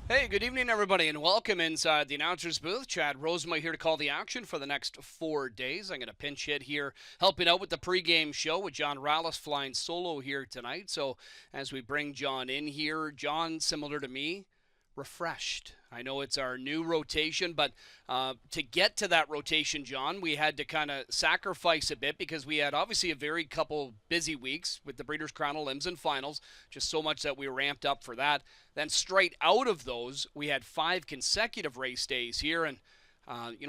Hey, good evening, everybody, and welcome inside the announcer's booth. Chad Rosemary here to call the action for the next 4 days. I'm going to pinch hit here, helping out with the pregame show with John Rallis flying solo here tonight. So as we bring John in here, John, similar to me, refreshed. I know it's our new rotation, but to get to that rotation, John, we had to kind of sacrifice a bit because we had obviously a very couple busy weeks with the Breeders' Crown Limbs and Finals, just so much that we ramped up for that. Then straight out of those, we had 5 consecutive race days here, and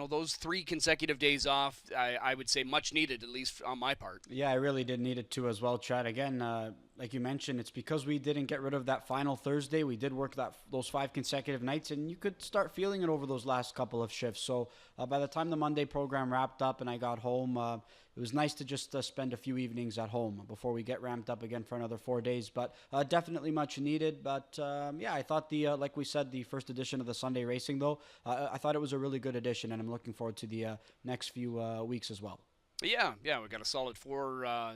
those 3 consecutive days off, I would say much needed, at least on my part. Yeah, I really did need it too as well, Chad. Again, like you mentioned, it's because we didn't get rid of that final Thursday. We did work those 5 consecutive nights, and you could start feeling it over those last couple of shifts. So by the time the Monday program wrapped up and I got home, it was nice to just spend a few evenings at home before we get ramped up again for another 4 days. But definitely much needed. But yeah, I thought like we said, the first edition of the Sunday racing, though, I thought it was a really good edition, and I'm looking forward to the next few weeks as well. Yeah, we've got a solid 4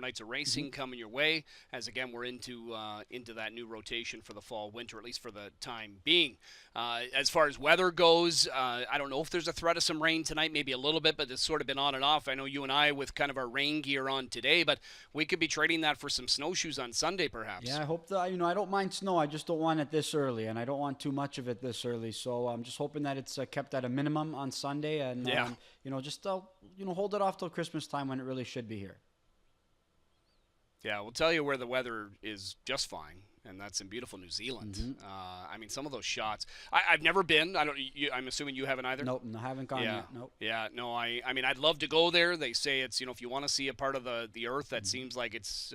nights of racing coming your way. As again, we're into that new rotation for the fall, winter, at least for the time being. As far as weather goes, I don't know if there's a threat of some rain tonight, maybe a little bit, but it's sort of been on and off. I know you and I with kind of our rain gear on today, but we could be trading that for some snowshoes on Sunday, perhaps. Yeah, I hope that I don't mind snow. I just don't want it this early, and I don't want too much of it this early. So I'm just hoping that it's kept at a minimum on Sunday, and Yeah. just hold it off till Christmas time when it really should be here. Yeah, we'll tell you where the weather is just fine, and that's in beautiful New Zealand. Mm-hmm. I mean, some of those shots. I've never been. I don't. I'm assuming you haven't either. Nope, I haven't gone Yeah, yet. Nope. yeah. No, I mean, I'd love to go there. They say it's if you want to see a part of the earth that Mm-hmm. seems like it's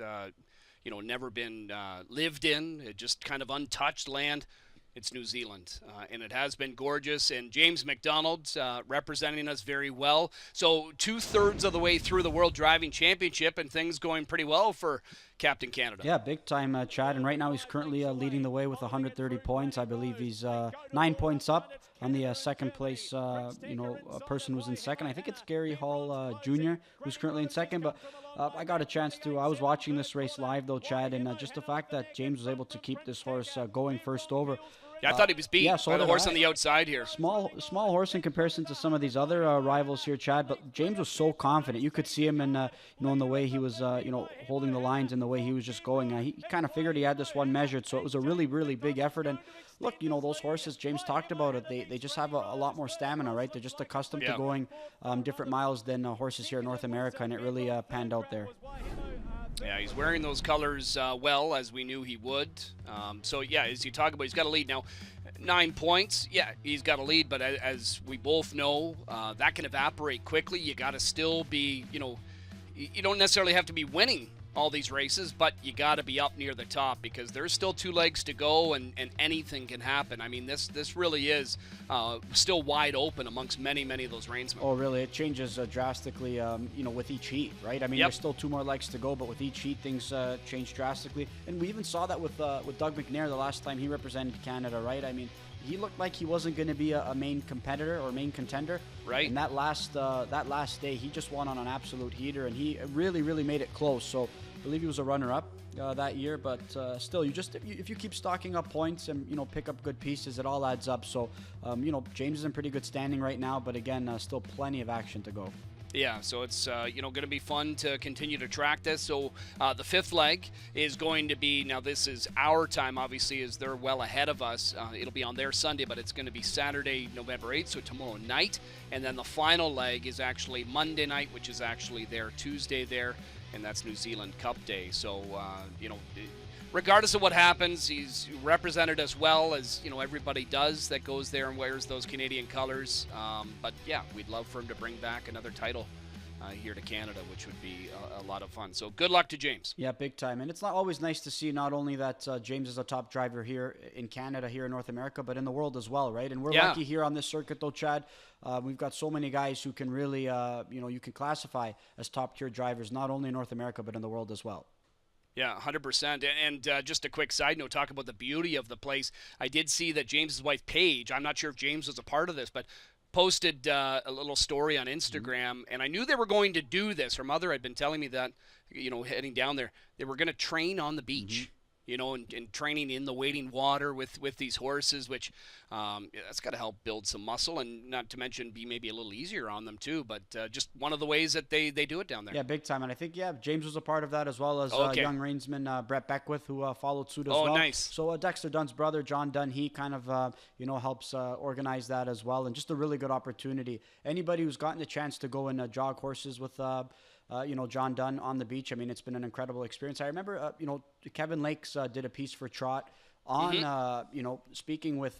never been lived in, it just kind of untouched land. It's New Zealand, and it has been gorgeous. And James McDonald representing us very well. So 2/3 of the way through the World Driving Championship, and things going pretty well for Captain Canada. Yeah, big time, Chad. And right now he's currently leading the way with 130 points. I believe he's 9 points up on the second place. Person who's in second. I think it's Gary Hall Jr. who's currently in second. But I got a chance to. I was watching this race live though, Chad, and just the fact that James was able to keep this horse going first over. Yeah, I thought he was beat Yeah, so by the did horse on I. the outside here. Small horse in comparison to some of these other rivals here, Chad. But James was so confident. You could see him in the way he was holding the lines and the way he was just going. He kind of figured he had this one measured, so it was a really really big effort. And look, those horses. James talked about it. They just have a lot more stamina, right? They're just accustomed to Yeah. going different miles than horses here in North America, and it really panned out there. Yeah, he's wearing those colors well, as we knew he would. So, yeah, as you talk about, he's got a lead now. 9 points. Yeah, he's got a lead, but as we both know, that can evaporate quickly. You got to still be, you don't necessarily have to be winning all these races, but you got to be up near the top because there's still 2 legs to go, and anything can happen. I mean, this really is still wide open amongst many of those reinsmen. Oh, really? It changes drastically, with each heat, right? I mean, Yep. there's still 2 more legs to go, but with each heat, things change drastically. And we even saw that with Doug McNair the last time he represented Canada, right? I mean, he looked like he wasn't going to be a main competitor or main contender. Right. And that last day, he just won on an absolute heater, and he really made it close. So I believe he was a runner-up that year, but still, if you keep stocking up points and pick up good pieces, it all adds up. So James is in pretty good standing right now, but again, still plenty of action to go. Yeah, so it's going to be fun to continue to track this. So the fifth leg is going to be, now this is our time, obviously, as they're well ahead of us. It'll be on their Sunday, but it's going to be Saturday, November 8th, so tomorrow night. And then the final leg is actually Monday night, which is actually their Tuesday there, and that's New Zealand Cup Day. So, regardless of what happens, he's represented as well as everybody does that goes there and wears those Canadian colors. But yeah, we'd love for him to bring back another title here to Canada, which would be a lot of fun. So good luck to James. Yeah, big time. And it's not always nice to see not only that James is a top driver here in Canada, here in North America, but in the world as well, right? And we're Yeah. lucky here on this circuit, though, Chad. We've got so many guys who can really, you can classify as top tier drivers, not only in North America, but in the world as well. Yeah, 100%. And just a quick side note, talk about the beauty of the place. I did see that James's wife, Paige, I'm not sure if James was a part of this, but posted a little story on Instagram, and I knew they were going to do this. Her mother had been telling me that, heading down there, they were going to train on the beach. and training in the waiting water with these horses, which that's got to help build some muscle, and not to mention be maybe a little easier on them too. But just one of the ways that they do it down there. Yeah, big time. And I think, James was a part of that, as well as Okay. young reinsman Brett Beckwith, who followed suit as Oh, well. nice. So Dexter Dunn's brother, John Dunn, he kind of, helps organize that as well. And just a really good opportunity. Anybody who's gotten the chance to go and jog horses with John Dunn on the beach, I mean, it's been an incredible experience. I remember, Kevin Lakes did a piece for Trot on, speaking with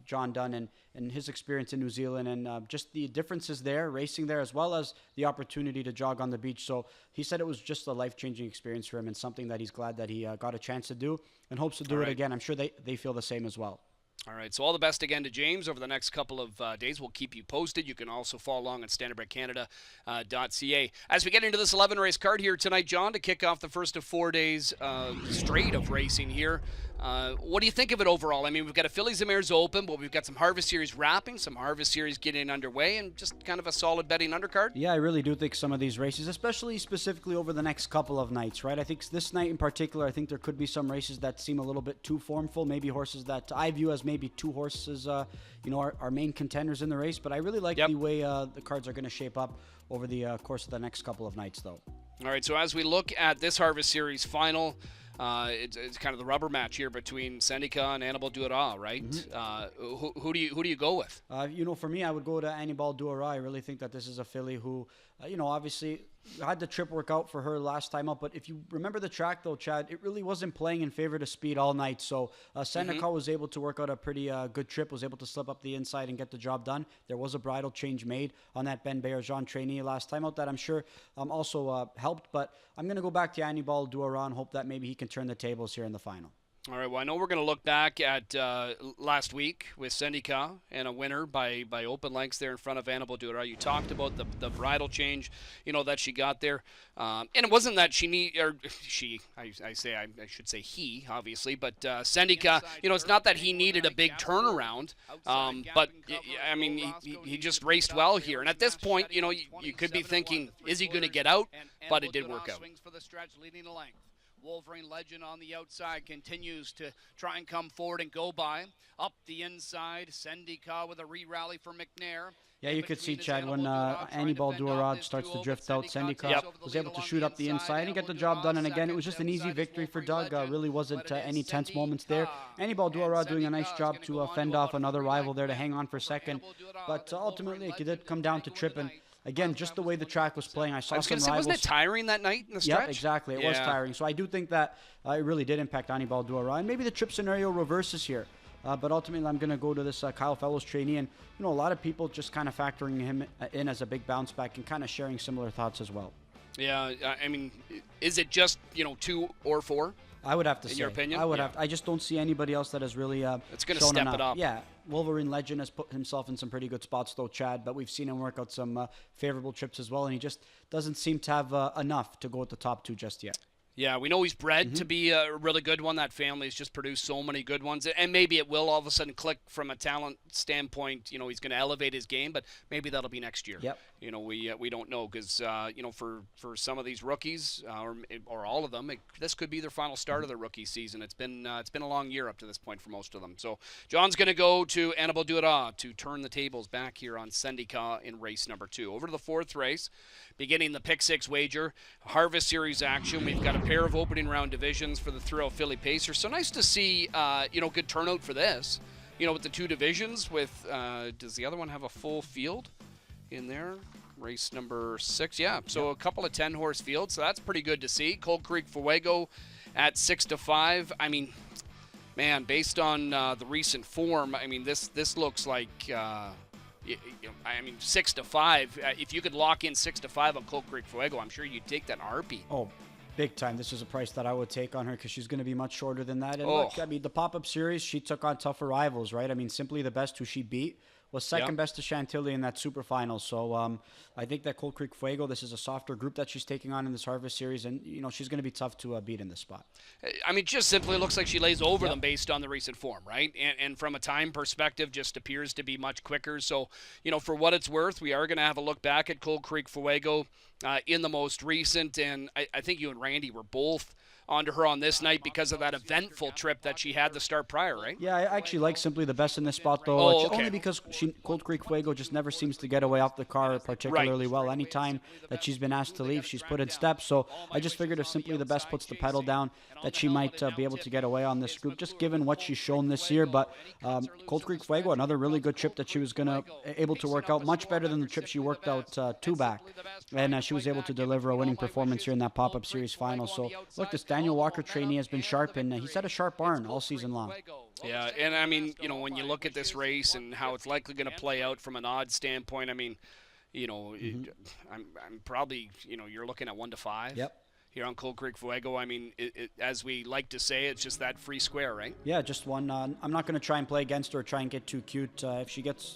John Dunn and his experience in New Zealand, and just the differences there, racing there, as well as the opportunity to jog on the beach. So he said it was just a life-changing experience for him, and something that he's glad that he got a chance to do and hopes to do it again. I'm sure they feel the same as well. All right, so all the best again to James over the next couple of days. We'll keep you posted. You can also follow along on standardbredcanada.ca. As we get into this 11-race card here tonight, John, to kick off the first of 4 days straight of racing here, what do you think of it overall? I mean, we've got a Fillies and Mares Open, but we've got some Harvest Series wrapping, some Harvest Series getting underway, and just kind of a solid betting undercard. Yeah, I really do think some of these races, especially specifically over the next couple of nights, right? I think this night in particular, I think there could be some races that seem a little bit too formful, maybe horses that I view as maybe two horses, our main contenders in the race. But I really like the way the cards are going to shape up over the course of the next couple of nights, though. All right, so as we look at this Harvest Series final, it's kind of the rubber match here between Sendika and Annabelle Duras, right? Mm-hmm. Who do you go with? For me, I would go to Annabelle Duras. I really think that this is a filly who, obviously had the trip work out for her last time up. But if you remember the track, though, Chad, it really wasn't playing in favor to speed all night. So Sendika was able to work out a pretty good trip, was able to slip up the inside and get the job done. There was a bridle change made on that Ben Bayer-Jean trainee last time out that I'm sure also helped. But I'm going to go back to Annabelle Duras and hope that maybe he can turn the tables here in the final. All right, well, I know we're going to look back at last week with Sendika and a winner by open lengths there in front of Annabelle Duras. You talked about the bridle change, that she got there. And it wasn't that I should say he, obviously, but Sendika, it's not that he needed a big turnaround, but, I mean, he just raced well here. And at this point, you could be thinking, is he going to get out? But it did work out. Wolverine Legend on the outside continues to try and come forward and go by. Up the inside, Sendika with a re-rally for McNair. Yeah, you could see, Chad, when Annabelle Duras starts to drift out, Sendika was able to shoot up the inside and get the job done. And again, it was just an easy victory for Doug. Really wasn't any tense moments there. Annabelle Duras doing a nice job to fend off another rival there to hang on for second. But ultimately, it did come down to Tripp. And again, just the way the track was playing, I saw some rivals. Wasn't it tiring that night in the stretch? Yeah, exactly. It was tiring. So I do think that it really did impact Annabelle Duras. And maybe the Tripp scenario reverses here. But ultimately, I'm going to go to this Kyle Fellows trainee. And, a lot of people just kind of factoring him in as a big bounce back and kind of sharing similar thoughts as well. Yeah, I mean, is it just, 2 or 4? I would have to say. In your opinion? I would have to. I just don't see anybody else that has really it's going to step enough. It up. Yeah, Wolverine Legend has put himself in some pretty good spots, though, Chad. But we've seen him work out some favorable trips as well, and he just doesn't seem to have enough to go at the top 2 just yet. Yeah, we know he's bred to be a really good one. That family has just produced so many good ones. And maybe it will all of a sudden click from a talent standpoint. He's going to elevate his game, but maybe that'll be next year. Yep. We don't know because, for some of these rookies or all of them, this could be their final start of their rookie season. It's been a long year up to this point for most of them. So John's going to go to Annabelle Duras to turn the tables back here on Sendika in race number 2. Over to the 4th race, beginning the Pick 6 wager, Harvest Series action. We've got a pair of opening round divisions for the Thrill Philly Pacer. So nice to see, good turnout for this. With the 2 divisions. Does the other one have a full field in there? Race number 6, yeah. So a couple of 10-horse fields. So that's pretty good to see. Cold Creek Fuego at 6-5. I mean, man, based on the recent form, I mean, this looks like. 6-5. If you could lock in 6-5 on Cold Creek Fuego, I'm sure you'd take that RP. Oh, big time. This is a price that I would take on her because she's going to be much shorter than that. And look, I mean, the pop-up series, she took on tougher rivals, right? I mean, Simply the Best, who she beat, was second best to Chantilly in that super final. So I think that Cold Creek Fuego, this is a softer group that she's taking on in this Harvest Series, and she's going to be tough to beat in this spot. I mean, just simply looks like she lays over them based on the recent form, right? And from a time perspective, just appears to be much quicker. So, for what it's worth, we are going to have a look back at Cold Creek Fuego in the most recent, and I think you and Randy were both onto her on this night because of that eventful trip that she had the start prior, right? Yeah, I actually like Simply the Best in this spot, though. Oh, okay. Only because Cold Creek Fuego just never seems to get away off the car particularly well. Anytime that she's been asked to leave, she's put in steps. So I just figured if Simply the Best puts the pedal down, that she might be able to get away on this group, just given what she's shown this year. But Cold Creek Fuego, another really good trip that she was able to work out, much better than the trip she worked out two back. And she was able to deliver a winning performance here in that pop-up series final. So look, this Daniel Walker trainee has been sharp, and he's had a sharp barn all season long. Yeah, and I mean, when you look at this race and how it's likely going to play out from an odds standpoint, I mean, I'm probably, you're looking at 1-5. Yep. Here on Cold Creek Fuego. I mean, as we like to say, it's just that free square, right? Yeah, just one. I'm not going to try and play against her or try and get too cute. If she gets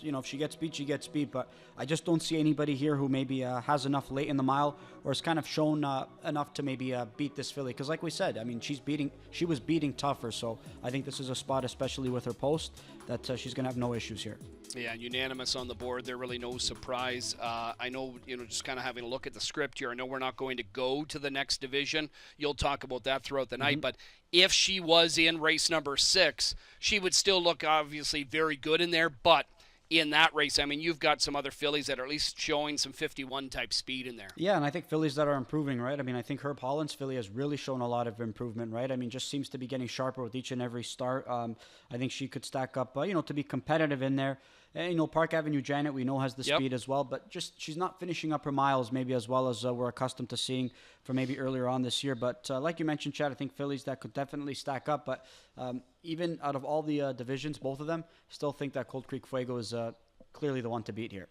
beat, she gets beat. But I just don't see anybody here who maybe has enough late in the mile or has kind of shown enough to maybe beat this filly. Because like we said, I mean, she was beating tougher. So I think this is a spot, especially with her post, that she's going to have no issues here. Yeah, unanimous on the board. There really no surprise. I know, just kind of having a look at the script here, I know we're not going to go to the next division. You'll talk about that throughout the night. But if she was in race number 6, she would still look obviously very good in there. But in that race, I mean, you've got some other fillies that are at least showing some 51 type speed in there. Yeah, and I think fillies that are improving, right? I mean, I think Herb Holland's filly has really shown a lot of improvement, right? I mean, just seems to be getting sharper with each and every start. I think she could stack up, to be competitive in there. And, Park Avenue Janet, we know, has the speed as well, but just she's not finishing up her miles maybe as well as we're accustomed to seeing from maybe earlier on this year. But like you mentioned, Chad, I think fillies that could definitely stack up. But even out of all the divisions, both of them, still think that Cold Creek Fuego is clearly the one to beat here.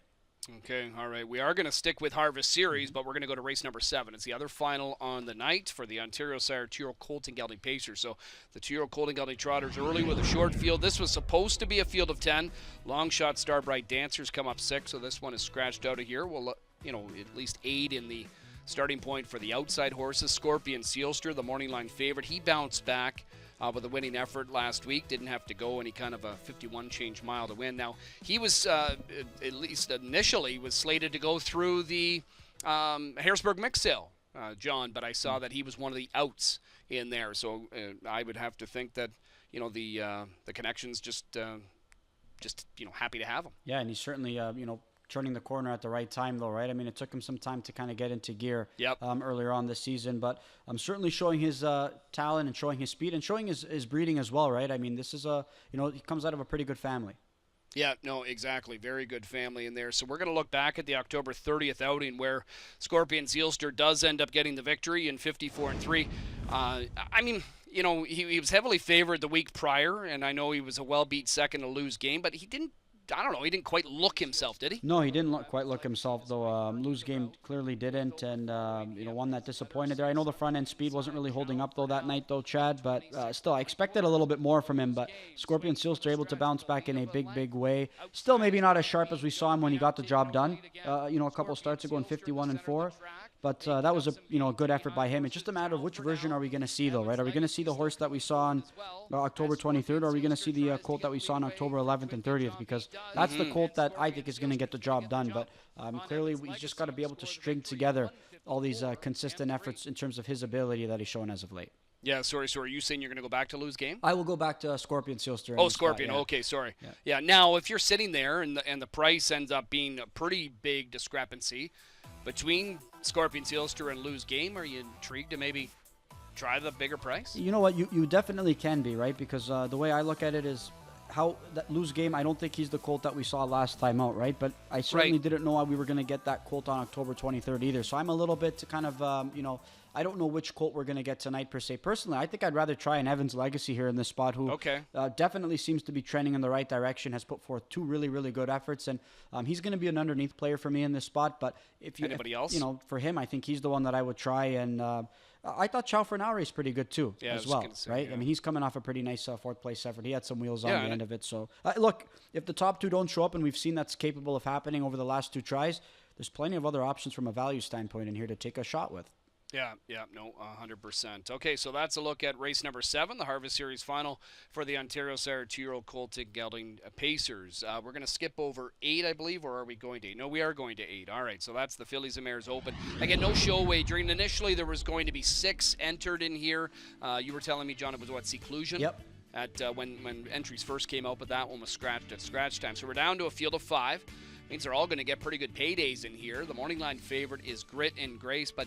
Okay, all right. We are going to stick with Harvest Series, but we're going to go to race number 7. It's the other final on the night for the Ontario Sire 2-year-old Colton Gelding Pacers. So the 2-year-old Colton Gelding Trotters early with a short field. This was supposed to be a field of 10. Long shot Starbright Dancers come up 6, so this one is scratched out of here. We'll, at least 8 in the starting point for the outside horses. Scorpion Sealster, the morning line favorite. He bounced back with a winning effort last week. Didn't have to go any kind of a 51 change mile to win. Now, he was, at least initially, was slated to go through the Harrisburg mix sale, John, but I saw that he was one of the outs in there. So I would have to think that, the connections just happy to have him. Yeah, and he's certainly, turning the corner at the right time, though, right? I mean, it took him some time to kind of get into gear earlier on this season, but I'm certainly showing his talent and showing his speed and showing his breeding as well, right? I mean, this is he comes out of a pretty good family. Yeah, no, exactly. Very good family in there. So we're going to look back at the October 30th outing where Scorpion Sealster does end up getting the victory in 54-3. I mean, he was heavily favored the week prior, and I know he was a well-beat second to lose game, but he didn't quite look himself, did he? No, he didn't quite look himself, though. Lose game clearly didn't, and, one that disappointed there. I know the front-end speed wasn't really holding up, though, that night, though, Chad, but still, I expected a little bit more from him, but Scorpion Sealster able to bounce back in a big, big way. Still maybe not as sharp as we saw him when he got the job done, a couple starts ago in 51-4. But that was a good effort by him. It's just a matter of which version are we going to see, though, right? Are we going to see the horse that we saw on October 23rd, or are we going to see the colt that we saw on October 11th and 30th? Because that's the colt that I think is going to get the job done. But clearly, he's just got to be able to string together all these consistent efforts in terms of his ability that he's shown as of late. Yeah, sorry. So are you saying you're going to go back to lose game? I will go back to Scorpion Sealster. Oh, Scorpion. Spot, yeah. Okay, sorry. Yeah. Now, if you're sitting there and the price ends up being a pretty big discrepancy between Scorpion Sealster and lose game, are you intrigued to maybe try the bigger price? You know what? You definitely can be, right? Because the way I look at it is how that lose game, I don't think he's the colt that we saw last time out, right? But I certainly didn't know we were going to get that colt on October 23rd either. So I'm a little bit kind of, I don't know which colt we're going to get tonight per se. Personally, I think I'd rather try an Evans Legacy here in this spot, who definitely seems to be trending in the right direction, has put forth 2 really, really good efforts, and he's going to be an underneath player for me in this spot. But anybody else? For him, I think he's the one that I would try. And I thought Chow Fornauri is pretty good too, as well, right? Yeah. I mean, he's coming off a pretty nice 4th place effort. He had some wheels on the end of it. So look, if the top 2 don't show up, and we've seen that's capable of happening over the last 2 tries, there's plenty of other options from a value standpoint in here to take a shot with. Yeah, no, 100%. Okay, so that's a look at race number 7, the Harvest Series final for the Ontario Sire 2-year-old Colton Gelding Pacers. We're going to skip over 8, I believe, or are we going to 8? No, we are going to 8. All right, so that's the Fillies and Mares Open. Again, no show wagering. Initially, there was going to be 6 entered in here. You were telling me, John, it was what, seclusion? Yep. At when entries first came out, but that one was scratched at scratch time. So we're down to a field of 5. Means they're all going to get pretty good paydays in here. The morning line favorite is Grit and Grace, but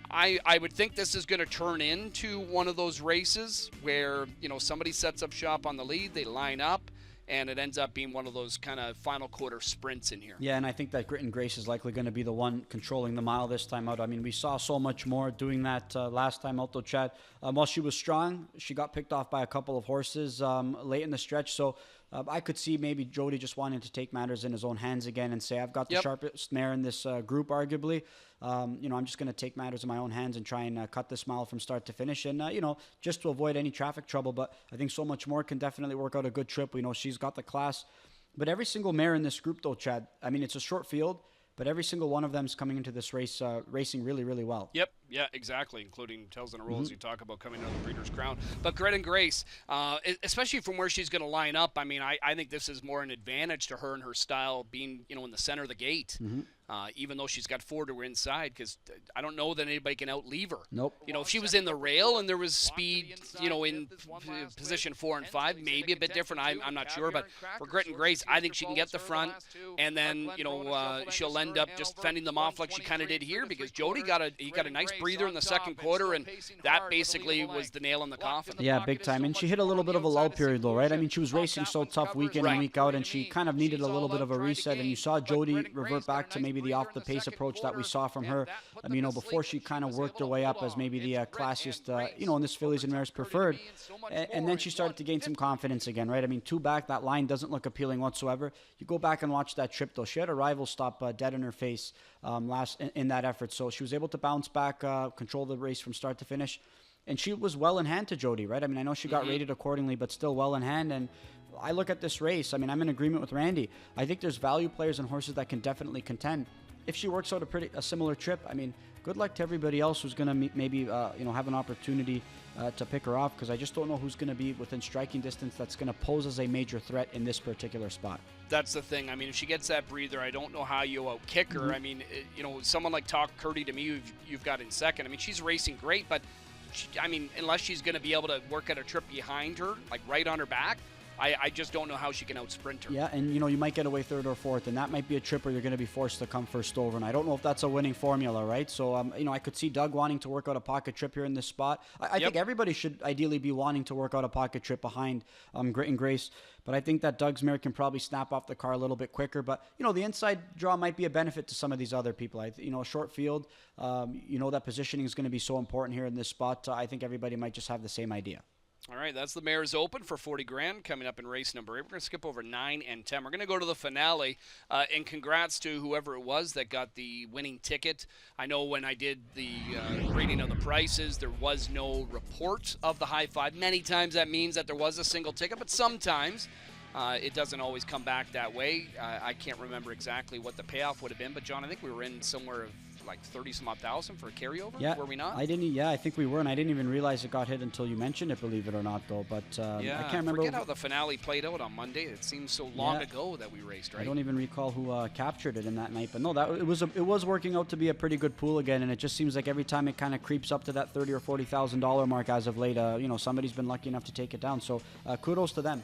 I would think this is going to turn into one of those races where, somebody sets up shop on the lead, they line up, and it ends up being one of those kind of final quarter sprints in here. Yeah, and I think that Grit and Grace is likely going to be the one controlling the mile this time out. I mean, we saw so much more doing that last time out, though, Chad. While she was strong, she got picked off by a couple of horses late in the stretch, so I could see maybe Jody just wanting to take matters in his own hands again and say, I've got the sharpest mare in this group, arguably. I'm just going to take matters in my own hands and try and cut this mile from start to finish and, just to avoid any traffic trouble. But I think so much more can definitely work out a good trip. We know she's got the class. But every single mare in this group, though, Chad, I mean, it's a short field, but every single one of them is coming into this race racing really, really well. Yep. Yeah, exactly, including Tails in a Roll as you talk about coming out of the Breeders' Crown. But Grit and Grace, especially from where she's going to line up, I mean, I think this is more an advantage to her and her style being, in the center of the gate. Even though she's got 4 to her inside, because I don't know that anybody can outleave her. Nope. If she was in the rail and there was speed, in position 4 and 5, maybe a bit different. I'm not sure. But for Grit and Grace, I think she can get the front, and then, she'll end up just fending them off like she kind of did here, because Jody got a nice breather in the second quarter, and that basically was the nail in the coffin. Yeah, big time. And she hit a little bit of a lull period, though, right? I mean, she was racing so tough week in and week out, and she kind of needed a little bit of a reset, and you saw Jody revert back to maybe the off-the-pace approach that we saw from her, before she kind of worked her way up as maybe the classiest, in this Fillies and Mares preferred. And then she started to gain some confidence again, right? I mean, 2 back, that line doesn't look appealing whatsoever. You go back and watch that trip, though. She had a rival stop dead in her face last in that effort. So she was able to bounce back, control the race from start to finish. And she was well in hand to Jody, right? I mean, I know she got rated accordingly, but still well in hand. And I look at this race, I mean, I'm in agreement with Randy. I think there's value players and horses that can definitely contend. If she works out a similar trip, I mean, good luck to everybody else who's going to maybe have an opportunity to pick her off, because I just don't know who's going to be within striking distance that's going to pose as a major threat in this particular spot. That's the thing. I mean, if she gets that breather, I don't know how you out-kick her. I mean, someone like Talk Curdy to me, you've got in second. I mean, she's racing great, but, unless she's going to be able to work at a trip behind her, like right on her back, I just don't know how she can out-sprint her. Yeah, and, you might get away 3rd or 4th, and that might be a trip where you're going to be forced to come first over, and I don't know if that's a winning formula, right? So, I could see Doug wanting to work out a pocket trip here in this spot. I think everybody should ideally be wanting to work out a pocket trip behind Grit and Grace, but I think that Doug's mare can probably snap off the car a little bit quicker, but, the inside draw might be a benefit to some of these other people. A short field, that positioning is going to be so important here in this spot. I think everybody might just have the same idea. All right, that's the Mares Open for 40 grand coming up in race number 8. We're going to skip over 9 and 10. We're going to go to the finale, and congrats to whoever it was that got the winning ticket. I know when I did the reading of the prices, there was no report of the high five. Many times that means that there was a single ticket, but sometimes it doesn't always come back that way. I can't remember exactly what the payoff would have been, but John, I think we were in somewhere of like 30-some-odd thousand for a carryover, were we not? I think we were, and I didn't even realize it got hit until you mentioned it, believe it or not, though. But I can't remember. I forget how the finale played out on Monday. It seems so long ago that we raced, right? I don't even recall who captured it in that night, but no, it was working out to be a pretty good pool again, and it just seems like every time it kind of creeps up to that $30,000 or $40,000 mark as of late, somebody's been lucky enough to take it down. So kudos to them.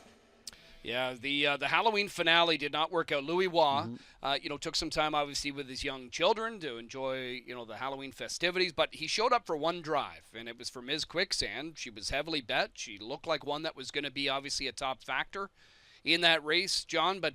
Yeah, the Halloween finale did not work out. Louis Waugh, took some time, obviously, with his young children to enjoy, the Halloween festivities. But he showed up for one drive, and it was for Ms. Quicksand. She was heavily bet. She looked like one that was going to be, obviously, a top factor in that race, John. But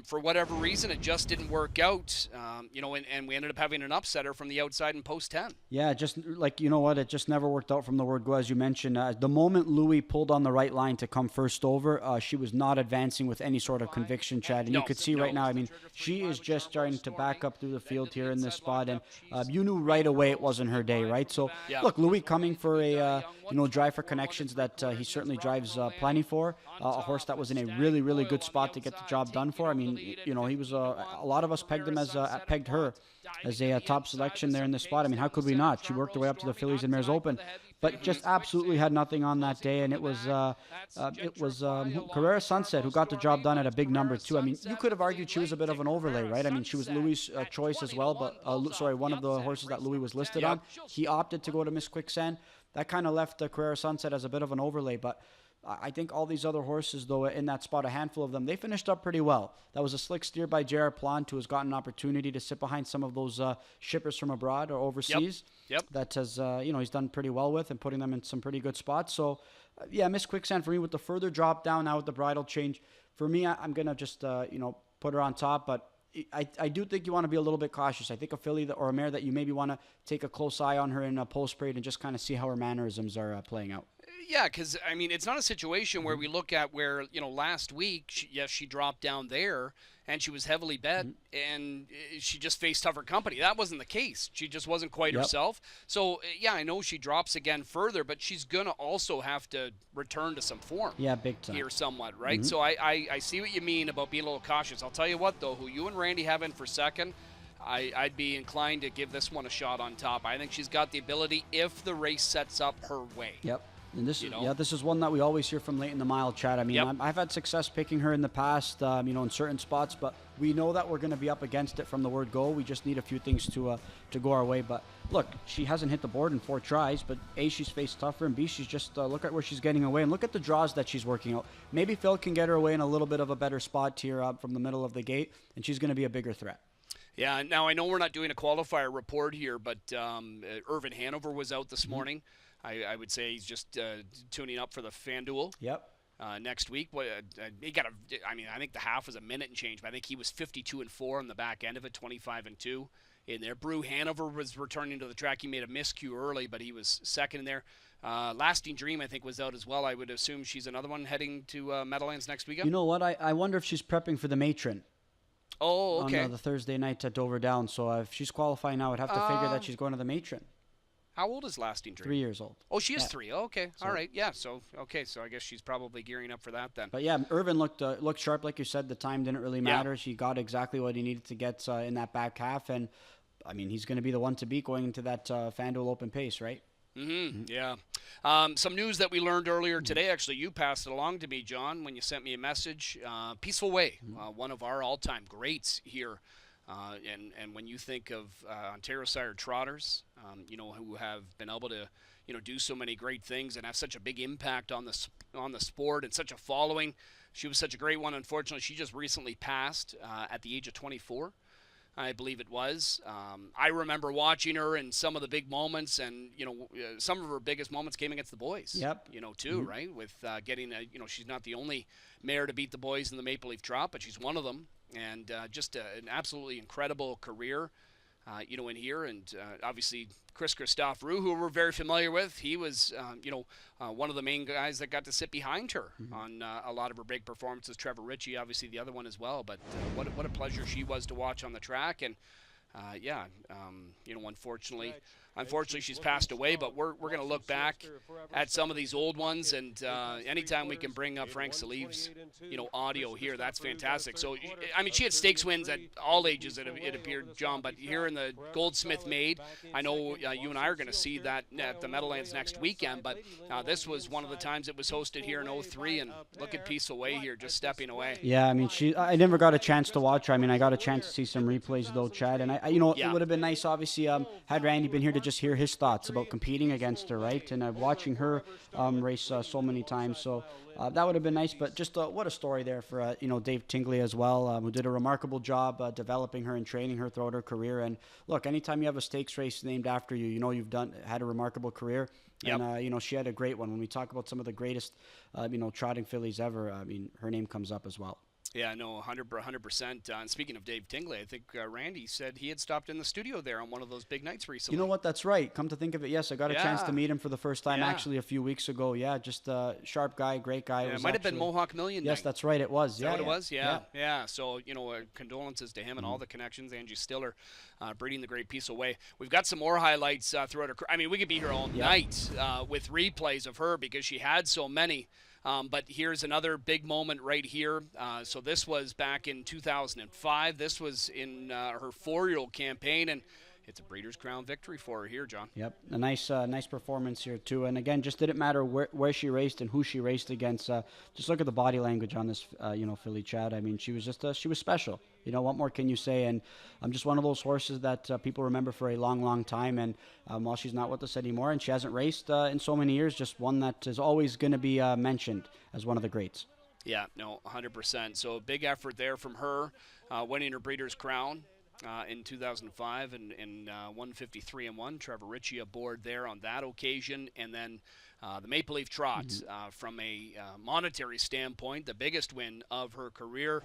for whatever reason, it just didn't work out, and we ended up having an upsetter from the outside in post 10. Yeah, just like, it just never worked out from the word go, as you mentioned. The moment Louis pulled on the right line to come first over, she was not advancing with any sort of conviction, Chad. And you could see right now, she is just starting to back up through the field here in this spot. And you knew right away it wasn't her day, right? So, look, Louis coming for a, drive for connections that he certainly drives plenty for. A horse that was in a really, really good spot to get the job done for. He was a lot of us pegged him as pegged her as a top selection there in this spot. I mean, how could we not? She worked her way up to the Phillies and Mares Open, but just absolutely had nothing on that day. And it was Carrera Sunset who got the job done at a big number too. I mean, you could have argued she was a bit of an overlay, right? I mean, she was Louis' choice as well, but one of the horses that Louis was listed on, he opted to go to Miss Quicksand. That kind of left Carrera Sunset as a bit of an overlay, but I think all these other horses, though, in that spot, a handful of them, they finished up pretty well. That was a slick steer by Jared Plant, who has gotten an opportunity to sit behind some of those shippers from abroad or overseas. Yep. That has, he's done pretty well with and putting them in some pretty good spots. So, Miss Quicksand for me with the further drop down now with the bridal change. For me, I'm going to just, put her on top, but I do think you want to be a little bit cautious. I think a filly or a mare that you maybe want to take a close eye on her in a post-parade and just kind of see how her mannerisms are playing out. Yeah, because, I mean, it's not a situation where we look at where, last week, she dropped down there and she was heavily bet and she just faced tougher company. That wasn't the case. She just wasn't quite herself. So, I know she drops again further, but she's going to also have to return to some form. Yeah, big time. Here somewhat, right? So I see what you mean about being a little cautious. I'll tell you what, though, who you and Randy have in for second, I'd be inclined to give this one a shot on top. I think she's got the ability if the race sets up her way. Yep. And this is one that we always hear from late in the mile, Chad. I mean, I've had success picking her in the past, in certain spots, but we know that we're going to be up against it from the word go. We just need a few things to go our way. But look, she hasn't hit the board in 4 tries, but A, she's faced tougher, and B, she's just look at where she's getting away and look at the draws that she's working out. Maybe Phil can get her away in a little bit of a better spot here from the middle of the gate, and she's going to be a bigger threat. Yeah, now I know we're not doing a qualifier report here, but Irvin Hanover was out this morning. I would say he's just tuning up for the FanDuel. Yep. Next week, he got I think the half was a minute and change, but I think he was 52-4 on the back end of it, 25-2 in there. Brew Hanover was returning to the track. He made a miscue early, but he was second in there. Lasting Dream, I think, was out as well. I would assume she's another one heading to Meadowlands next weekend. You know what? I wonder if she's prepping for the Matron. Oh, okay. On the Thursday night at Dover Down. So if she's qualifying now, I'd have to figure that she's going to the Matron. How old is Lasting Dream? 3 years old. Oh, she is 3. Oh, okay. All right. Yeah. So I guess she's probably gearing up for that then. But yeah, Irvin looked sharp, like you said. The time didn't really matter. She got exactly what he needed to get in that back half, and I mean, he's going to be the one to beat going into that FanDuel Open pace, right? Yeah. Some news that we learned earlier today. Actually, you passed it along to me, John, when you sent me a message. Peaceful Way, one of our all-time greats here. And when you think of Ontario Sire trotters, who have been able to, do so many great things and have such a big impact on the sport and such a following, she was such a great one. Unfortunately, she just recently passed at the age of 24. I believe it was. I remember watching her in some of the big moments, and some of her biggest moments came against the boys. Yep. Too, right? With getting she's not the only mare to beat the boys in the Maple Leaf Trot, but she's one of them, and just an absolutely incredible career. In here, and obviously Chris Christophe Roux, who we're very familiar with, he was, one of the main guys that got to sit behind her on a lot of her big performances. Trevor Ritchie, obviously the other one as well. But what a pleasure she was to watch on the track, and unfortunately she's passed away, but we're going to look back at some of these old ones, and anytime we can bring up Frank Salive's audio here, that's fantastic. So I mean, she had stakes wins at all ages, it appeared, John, but here in the Goldsmith Maid, I know you and I are going to see that at the Meadowlands next weekend, but this was one of the times it was hosted here in 03, and look at Peaceful Way here just stepping away. Yeah, I mean, I never got a chance to watch her. I mean, I got a chance to see some replays though, Chad, and it would have been nice, obviously, had Randy been here to just hear his thoughts about competing against her, right? And watching her race so many times. So that would have been nice. But just what a story there for Dave Tingley as well, who did a remarkable job developing her and training her throughout her career. And look, anytime you have a stakes race named after you, you've had a remarkable career. Yep. And she had a great one. When we talk about some of the greatest trotting fillies ever, I mean, her name comes up as well. Yeah, no, 100%. And speaking of Dave Tingley, I think Randy said he had stopped in the studio there on one of those big nights recently. You know what? That's right. Come to think of it, yes, I got a chance to meet him for the first time actually a few weeks ago. Yeah, just a sharp guy, great guy. Yeah, it might have been Mohawk Million. Yes, that's right. It was. Is that what it was? Yeah. So, condolences to him and all the connections. Angie Stiller breeding the great Peaceful Way. We've got some more highlights throughout her. I mean, we could be here all night with replays of her because she had so many. But here's another big moment right here. So this was back in 2005. This was in her 4-year-old campaign, and it's a Breeders' Crown victory for her here, John. Yep, a nice performance here too. And again, just didn't matter where she raced and who she raced against. Just look at the body language on this, filly, Chad. I mean, she was just she was special. What more can you say? And I'm just one of those horses that people remember for a long, long time. And while she's not with us anymore, and she hasn't raced in so many years, just one that is always going to be mentioned as one of the greats. Yeah, no, 100%. So a big effort there from her, winning her Breeders' Crown. In 2005 and 153-1. Trevor Ritchie aboard there on that occasion. And then the Maple Leaf Trot, from a monetary standpoint, the biggest win of her career,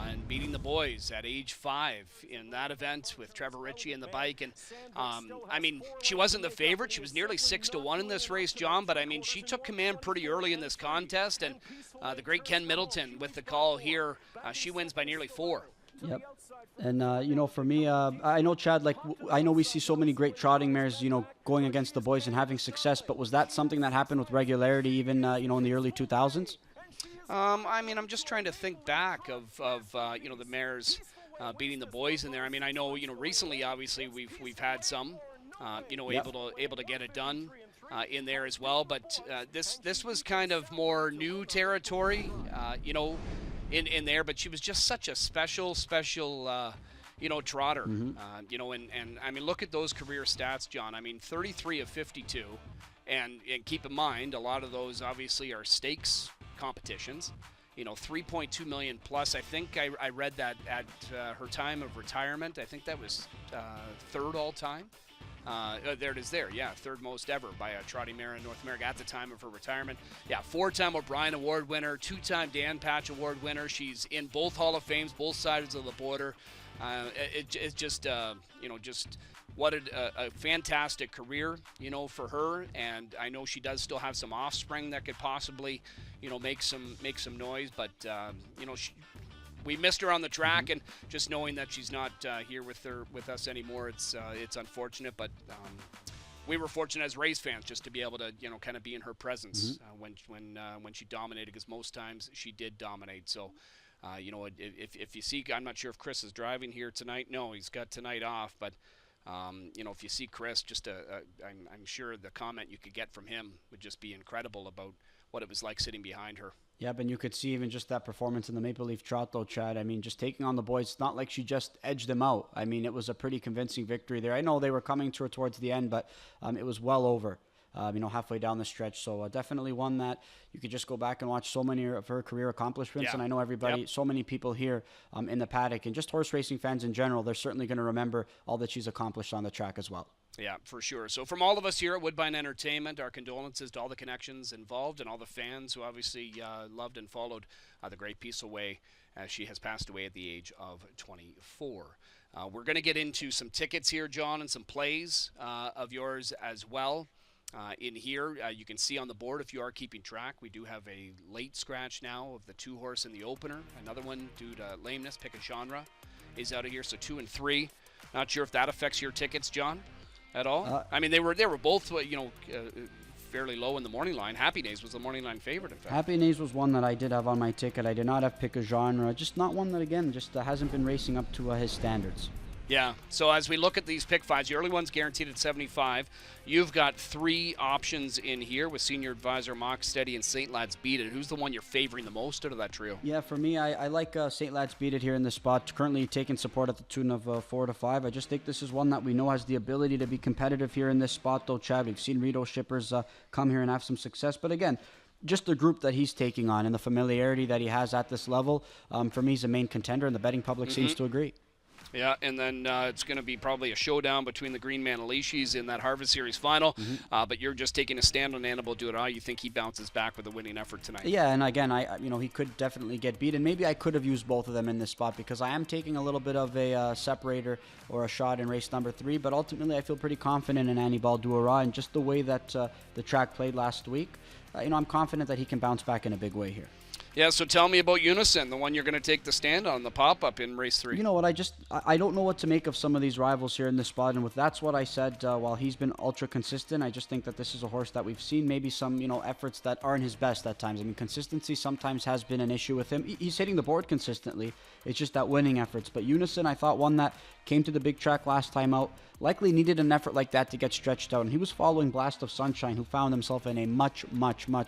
and beating the boys at age 5 in that event with Trevor Ritchie and the bike. And I mean, she wasn't the favorite. She was nearly 6-1 in this race, John, but I mean, she took command pretty early in this contest. And the great Ken Middleton with the call here, she wins by nearly 4. Yep. And, for me, I know, Chad, I know we see so many great trotting mares, going against the boys and having success, but was that something that happened with regularity even, in the early 2000s? I mean, I'm just trying to think back of the mares beating the boys in there. I mean, I know, recently, obviously, we've had some, able to get it done in there as well, but this was kind of more new territory, in there, but she was just such a special trotter. And I mean, look at those career stats, John. I mean, 33 of 52, and keep in mind, a lot of those obviously are stakes competitions. 3.2 million plus. I think I read that at her time of retirement. I think that was third all time. There it is there. Yeah, third most ever by a trotting mare in North America at the time of her retirement. Yeah, 4-time O'Brien Award winner, 2-time Dan Patch Award winner. She's in both Hall of Fames, both sides of the border. It's just, just what a fantastic career, for her. And I know she does still have some offspring that could possibly, make some noise. But, we missed her on the track, and just knowing that she's not here with us anymore, it's unfortunate. But we were fortunate as race fans just to be able to kind of be in her presence when she dominated, because most times she did dominate. So if you see, I'm not sure if Chris is driving here tonight. No, he's got tonight off. But if you see Chris, just I'm sure the comment you could get from him would just be incredible about what it was like sitting behind her. Yeah, and you could see even just that performance in the Maple Leaf Trot, though, Chad. I mean, just taking on the boys, it's not like she just edged them out. I mean, it was a pretty convincing victory there. I know they were coming to her towards the end, but it was well over, halfway down the stretch. So definitely one that you could just go back and watch so many of her career accomplishments. Yeah. And I know everybody, so many people here in the paddock, and just horse racing fans in general, they're certainly going to remember all that she's accomplished on the track as well. Yeah, for sure. So from all of us here at Woodbine Entertainment, our condolences to all the connections involved and all the fans who obviously loved and followed the great piece away as she has passed away at the age of 24. We're going to get into some tickets here, John, and some plays of yours as well. In here, you can see on the board, if you are keeping track, we do have a late scratch now of the 2-horse in the opener. Another one due to lameness, pick a genre, is out of here, so 2 and 3. Not sure if that affects your tickets, John, at all. I mean, they were both fairly low in the morning line. Happy Days was the morning line favorite, in fact. Happy Days was one that I did have on my ticket. I did not have pick a genre. Just not one that, again, just hasn't been racing up to his standards. Yeah, so as we look at these pick fives, the early one's guaranteed at 75. You've got 3 options in here with Senior Advisor Mock Steady and St. Lad's Beat It. Who's the one you're favoring the most out of that trio? Yeah, for me, I like St. Lad's Beat It here in this spot. Currently taking support at the tune of 4 to 5. I just think this is one that we know has the ability to be competitive here in this spot, though, Chad. We've seen Rito Shippers come here and have some success. But again, just the group that he's taking on and the familiarity that he has at this level, for me, he's a main contender, and the betting public seems to agree. Yeah, and then it's going to be probably a showdown between the Green Manalishis in that Harvest Series final. But you're just taking a stand on Annabelle Duras. You think he bounces back with a winning effort tonight? Yeah, and again, he could definitely get beat, and maybe I could have used both of them in this spot because I am taking a little bit of a separator or a shot in race number 3. But ultimately, I feel pretty confident in Annabelle Duras and just the way that the track played last week. I'm confident that he can bounce back in a big way here. Yeah, so tell me about Unison, the one you're going to take the stand on, the pop-up in race 3. You know what? I don't know what to make of some of these rivals here in this spot, and with that's what I said. While he's been ultra consistent, I just think that this is a horse that we've seen maybe some efforts that aren't his best at times. I mean, consistency sometimes has been an issue with him. He's hitting the board consistently. It's just that winning efforts. But Unison, I thought one that came to the big track last time out likely needed an effort like that to get stretched out, and he was following Blast of Sunshine, who found himself in a much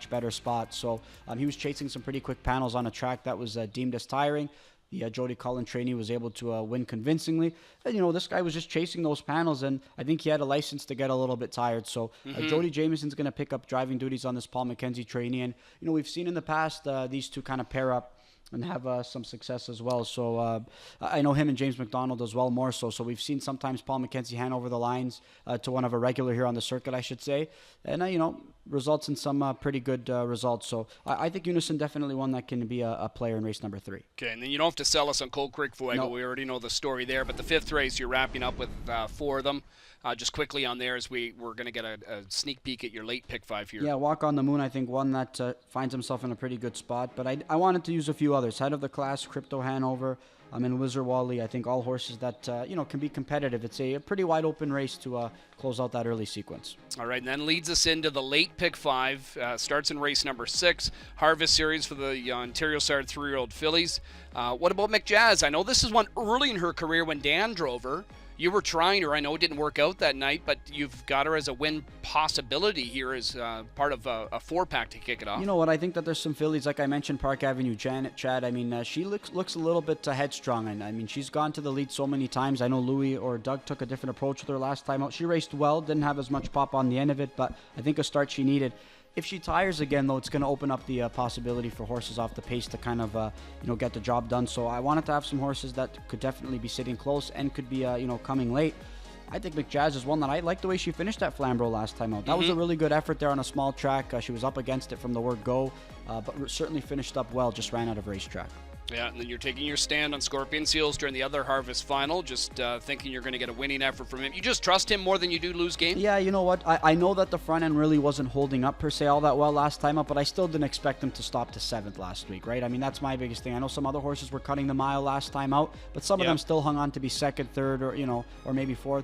better spot. So he was chasing some pretty quick panels on a track that was deemed as tiring. The Jody Cullen trainee was able to win convincingly. And, this guy was just chasing those panels, and I think he had a license to get a little bit tired. So Jody Jameson's going to pick up driving duties on this Paul McKenzie trainee. And, we've seen in the past these two kind of pair up and have some success as well. So I know him and James McDonald as well more so. So we've seen sometimes Paul McKenzie hand over the lines to one of a regular here on the circuit, I should say. And, results in some pretty good results. So I think Unison definitely one that can be a player in race number 3. Okay, and then you don't have to sell us on Cold Creek Fuego. No. We already know the story there. But the 5th race, you're wrapping up with 4 of them. Just quickly on there, as we're going to get a sneak peek at your late pick 5 here. Yeah, Walk on the Moon, I think one that finds himself in a pretty good spot. But I wanted to use a few others. Head of the Class, Crypto Hanover, and Wizard Wally. I think all horses that can be competitive. It's a pretty wide open race to close out that early sequence. All right, and then leads us into the late pick 5. Starts in race number 6. Harvest Series for the Ontario Sire 3-year-old fillies. What about McJazz? I know this is one early in her career when Dan drove her. You were trying her. I know it didn't work out that night, but you've got her as a win possibility here as part of a 4-pack to kick it off. You know what? I think that there's some fillies, like I mentioned, Park Avenue Janet, Chad. I mean, she looks a little bit headstrong. And I mean, she's gone to the lead so many times. I know Louis or Doug took a different approach with her last time out. She raced well, didn't have as much pop on the end of it, but I think a start she needed. If she tires again, though, it's going to open up the possibility for horses off the pace to kind of, get the job done. So I wanted to have some horses that could definitely be sitting close and could be, coming late. I think McJazz is one that I like the way she finished at Flamborough last time out. That was a really good effort there on a small track. She was up against it from the word go, but certainly finished up well, just ran out of racetrack. Yeah, and then you're taking your stand on Scorpion Seals during the other Harvest final, just thinking you're going to get a winning effort from him. You just trust him more than you do lose game? Yeah, you know what? I know that the front end really wasn't holding up per se all that well last time up, but I still didn't expect him to stop to 7th last week, right? I mean, that's my biggest thing. I know some other horses were cutting the mile last time out, but some of them still hung on to be 2nd, 3rd, or maybe 4th.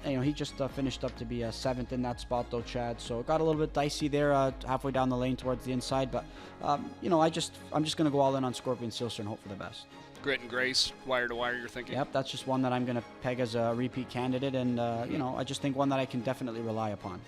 He just finished up to be 7th in that spot, though, Chad. So it got a little bit dicey there halfway down the lane towards the inside. But, I'm just going to go all in on Scorpion Seals and hope for the best. Grit and Grace, wire to wire, you're thinking? Yep, that's just one that I'm going to peg as a repeat candidate. And, I just think one that I can definitely rely upon.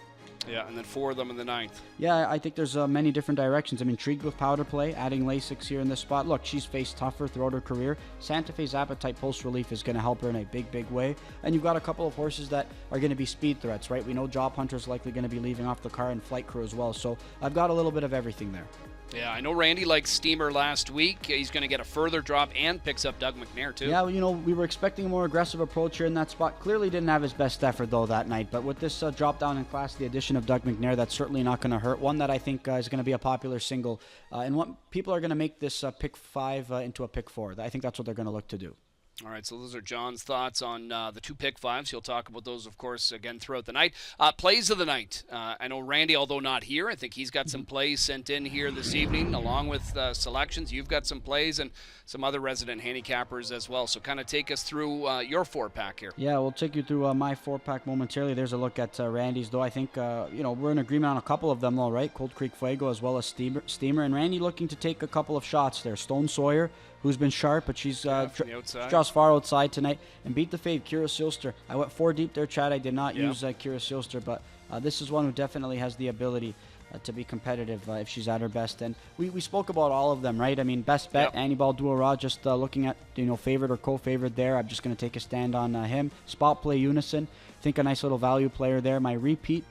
Yeah, and then 4 of them in the 9th. Yeah, I think there's many different directions. I'm intrigued with Powder Play, adding Lasix here in this spot. Look, she's faced tougher throughout her career. Santa Fe's Appetite Pulse Relief is going to help her in a big way. And you've got a couple of horses that are going to be speed threats, right? We know Job Hunter's likely going to be leaving off the car and Flight Crew as well. So I've got a little bit of everything there. Yeah, I know Randy liked Steamer last week. He's going to get a further drop and picks up Doug McNair, too. Yeah, we were expecting a more aggressive approach here in that spot. Clearly didn't have his best effort, though, that night. But with this drop down in class, the addition of Doug McNair, that's certainly not going to hurt. One that I think is going to be a popular single. And what people are going to make this pick 5 into a pick 4. I think that's what they're going to look to do. All right, so those are John's thoughts on the 2 pick 5s. He'll talk about those, of course, again throughout the night. Plays of the night. I know Randy, although not here, I think he's got some plays sent in here this evening, along with selections. You've got some plays and some other resident handicappers as well. So kind of take us through your 4-pack here. Yeah, we'll take you through my 4-pack momentarily. There's a look at Randy's, though. I think, we're in agreement on a couple of them, all right? Cold Creek Fuego as well as Steamer. And Randy looking to take a couple of shots there. Stone Sawyer, who's been sharp, but she's draws far outside tonight. And Beat the Fade, Kira Silster. I went 4 deep there, Chad. I did not use Kira Silster, but this is one who definitely has the ability to be competitive if she's at her best. And we spoke about all of them, right? I mean, best bet, Annibal Duara, just looking at, favorite or co-favorite there. I'm just going to take a stand on him. Spot play Unison. I think a nice little value player there. My repeat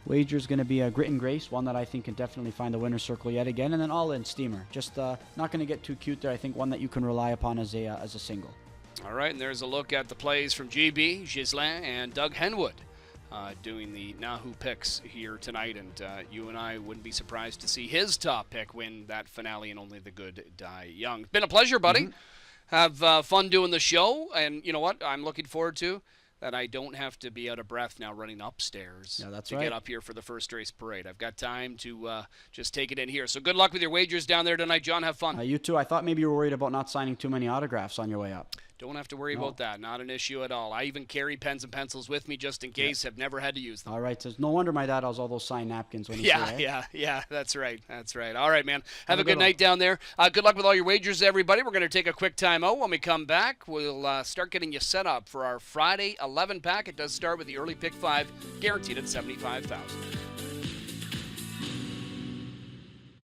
wager is going to be a Grit and Grace, one that I think can definitely find the winner's circle yet again. And then all in Steamer. Just not going to get too cute there. I think one that you can rely upon as a single. All right, and there's a look at the plays from GB, Ghislain, and Doug Henwood doing the Nahu picks here tonight. And you and I wouldn't be surprised to see his top pick win that finale, and only the good die young. Been a pleasure, buddy. Have fun doing the show. And you know what I'm looking forward to? that I don't have to be out of breath now running upstairs that's to right. get up here for the first race parade. I've got time to just take it in here. So good luck with your wagers down there tonight, John. Have fun. You too. I thought maybe you were worried about not signing too many autographs on your way up. Don't have to worry about that. Not an issue at all. I even carry pens and pencils with me just in case. Have never had to use them. All right. So no wonder my dad has all those signed napkins when he's here. Yeah. That's right. All right, man. Have a good night down there. Good luck with all your wagers, everybody. We're going to take a quick time out. When we come back, we'll start getting you set up for our Friday 11 pack. It does start with the early pick 5, guaranteed at $75,000.